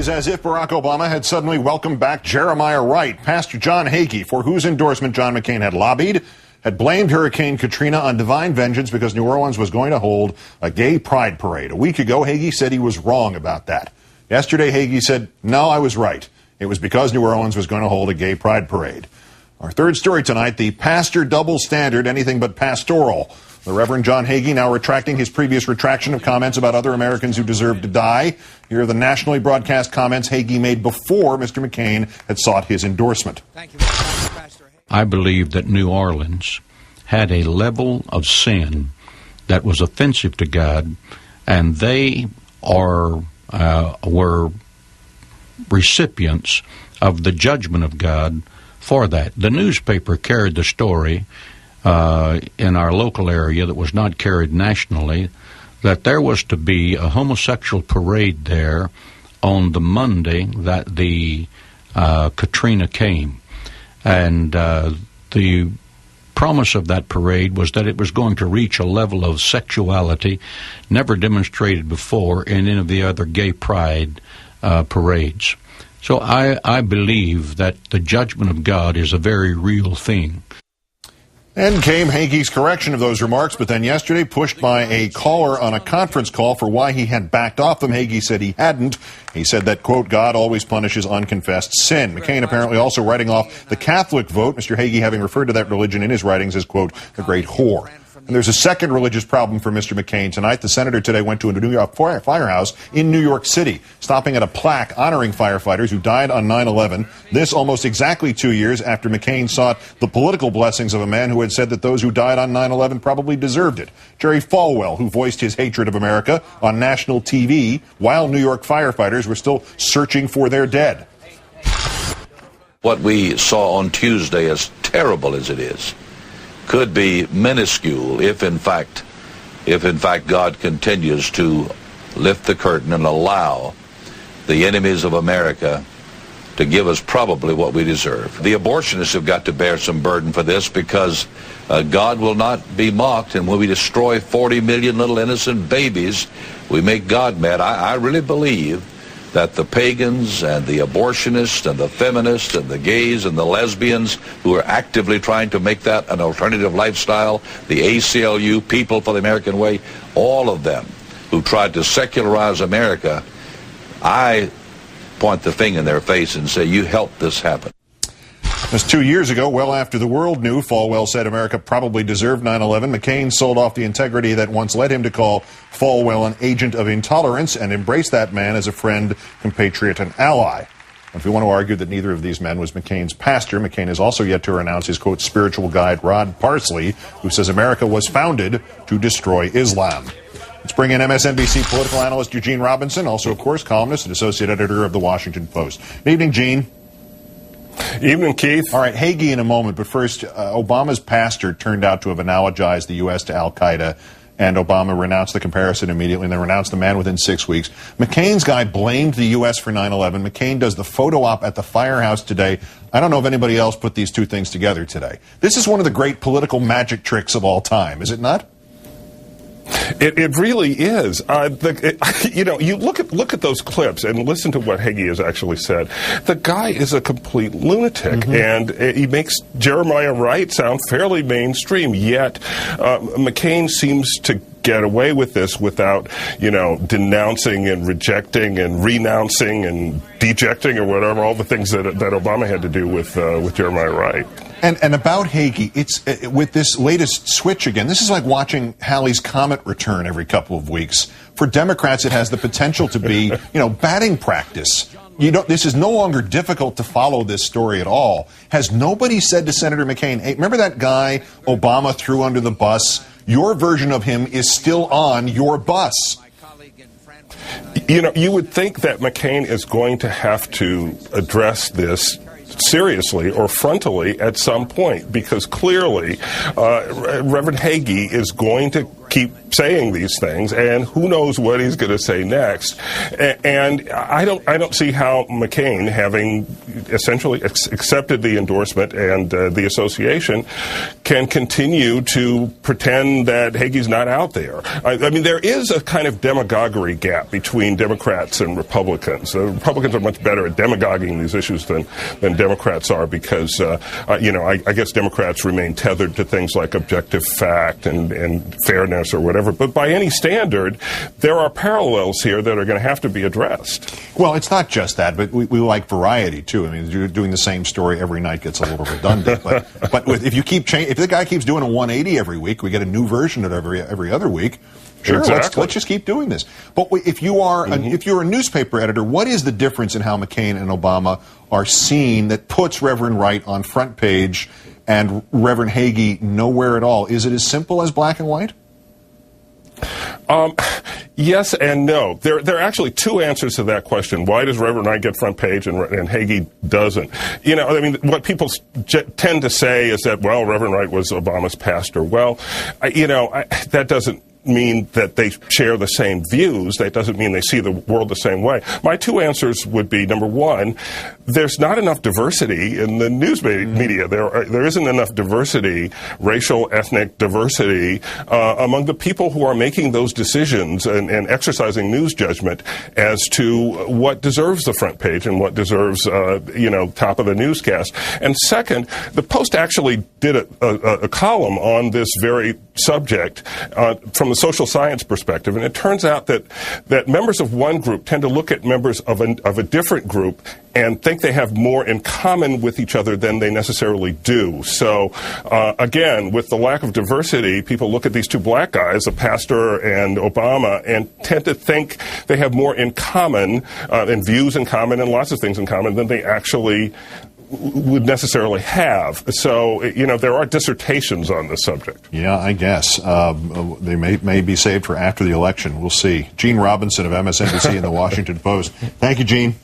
is as if Barack Obama had suddenly welcomed back Jeremiah Wright, Pastor John Hagee, for whose endorsement John McCain had lobbied, had blamed Hurricane Katrina on divine vengeance because New Orleans was going to hold a gay pride parade. A week ago, Hagee said he was wrong about that. Yesterday, Hagee said, no, I was right. It was because New Orleans was going to hold a gay pride parade. Our third story tonight, the pastor double standard, anything but pastoral. The Reverend John Hagee now retracting his previous retraction of comments about other Americans who deserve to die. Here are the nationally broadcast comments Hagee made before Mr. McCain had sought his endorsement. Thank you very much, Pastor Hagee. I believe that New Orleans had a level of sin that was offensive to God, and they were recipients of the judgment of God for that. The newspaper carried the story in our local area that was not carried nationally, that there was to be a homosexual parade there on the Monday that the Katrina came. And the promise of that parade was that it was going to reach a level of sexuality never demonstrated before in any of the other gay pride parades. So I believe that the judgment of God is a very real thing. And came Hagee's correction of those remarks, but then yesterday pushed by a caller on a conference call for why he had backed off them. Hagee said he hadn't. He said that, quote, God always punishes unconfessed sin. McCain apparently also writing off the Catholic vote, Mr. Hagee having referred to that religion in his writings as, quote, the great whore. And there's a second religious problem for Mr. McCain tonight. The senator today went to a New York firehouse in New York City, stopping at a plaque honoring firefighters who died on 9/11. This almost exactly 2 years after McCain sought the political blessings of a man who had said that those who died on 9/11 probably deserved it. Jerry Falwell, who voiced his hatred of America on national TV while New York firefighters were still searching for their dead. What we saw on Tuesday, as terrible as it is, could be minuscule if in fact God continues to lift the curtain and allow the enemies of America to give us probably what we deserve. The abortionists have got to bear some burden for this, because God will not be mocked, and when we destroy 40 million little innocent babies, we make God mad. I really believe that the pagans and the abortionists and the feminists and the gays and the lesbians who are actively trying to make that an alternative lifestyle, the ACLU, People for the American Way, all of them who tried to secularize America, I point the finger in their face and say, you helped this happen. Just 2 years ago, well after the world knew, Falwell said America probably deserved 9/11. McCain sold off the integrity that once led him to call Falwell an agent of intolerance and embrace that man as a friend, compatriot, and ally. If we want to argue that neither of these men was McCain's pastor, McCain has also yet to renounce his, quote, spiritual guide, Rod Parsley, who says America was founded to destroy Islam. Let's bring in MSNBC political analyst Eugene Robinson, also, of course, columnist and associate editor of The Washington Post. Good evening, Gene. Evening, Keith. All right, Hagee in a moment, but first, Obama's pastor turned out to have analogized the U.S. to al-Qaeda, and Obama renounced the comparison immediately, and then renounced the man within 6 weeks. McCain's guy blamed the U.S. for 9/11. McCain does the photo op at the firehouse today. I don't know if anybody else put these two things together today. This is one of the great political magic tricks of all time, is it not? It really is. You look at those clips and listen to what Hagee has actually said. The guy is a complete lunatic, and he makes Jeremiah Wright sound fairly mainstream. Yet McCain seems to get away with this without, denouncing and rejecting and renouncing and dejecting or whatever, all the things that Obama had to do with Jeremiah Wright. And about Hagee, it's with this latest switch again, this is like watching Halley's Comet return every couple of weeks. For Democrats, it has the potential to be, batting practice. This is no longer difficult to follow this story at all. Has nobody said to Senator McCain, hey, remember that guy Obama threw under the bus? Your version of him is still on your bus. You would think that McCain is going to have to address this seriously or frontally at some point, because clearly Reverend Hagee is going to keep saying these things, and who knows what he's going to say next. And I don't see how McCain, having essentially accepted the endorsement and the association, can continue to pretend that Hagee's not out there. I mean, there is a kind of demagoguery gap between Democrats and Republicans. Republicans are much better at demagoguing these issues than Democrats are, because I guess Democrats remain tethered to things like objective fact and fairness or whatever. But by any standard, there are parallels here that are going to have to be addressed. Well, it's not just that, but we like variety too. I mean, doing the same story every night gets a little redundant. But if the guy keeps doing a 180 every week, we get a new version of it every other week. Sure, exactly. Let's just keep doing this. But if you are if you're a newspaper editor, what is the difference in how McCain and Obama are seen that puts Reverend Wright on front page and Reverend Hagee nowhere at all? Is it as simple as black and white? Yes and no. There are actually two answers to that question. Why does Reverend Wright get front page and Hagee doesn't? I mean, what people tend to say is that, well, Reverend Wright was Obama's pastor. Well, that doesn't mean that they share the same views. That doesn't mean they see the world the same way. My two answers would be, number one, there's not enough diversity in the news media. There isn't enough diversity, racial, ethnic diversity, among the people who are making those decisions and exercising news judgment as to what deserves the front page and what deserves, top of the newscast. And second, the Post actually did a column on this very subject from the social science perspective, and it turns out that members of one group tend to look at members of a different group and think they have more in common with each other than they necessarily do. So, again, with the lack of diversity, people look at these two black guys, a pastor and Obama, and tend to think they have more in common, and views in common and lots of things in common than they actually would necessarily have. So, there are dissertations on this subject. Yeah, I guess. They may be saved for after the election. We'll see. Gene Robinson of MSNBC and the Washington Post. Thank you, Gene.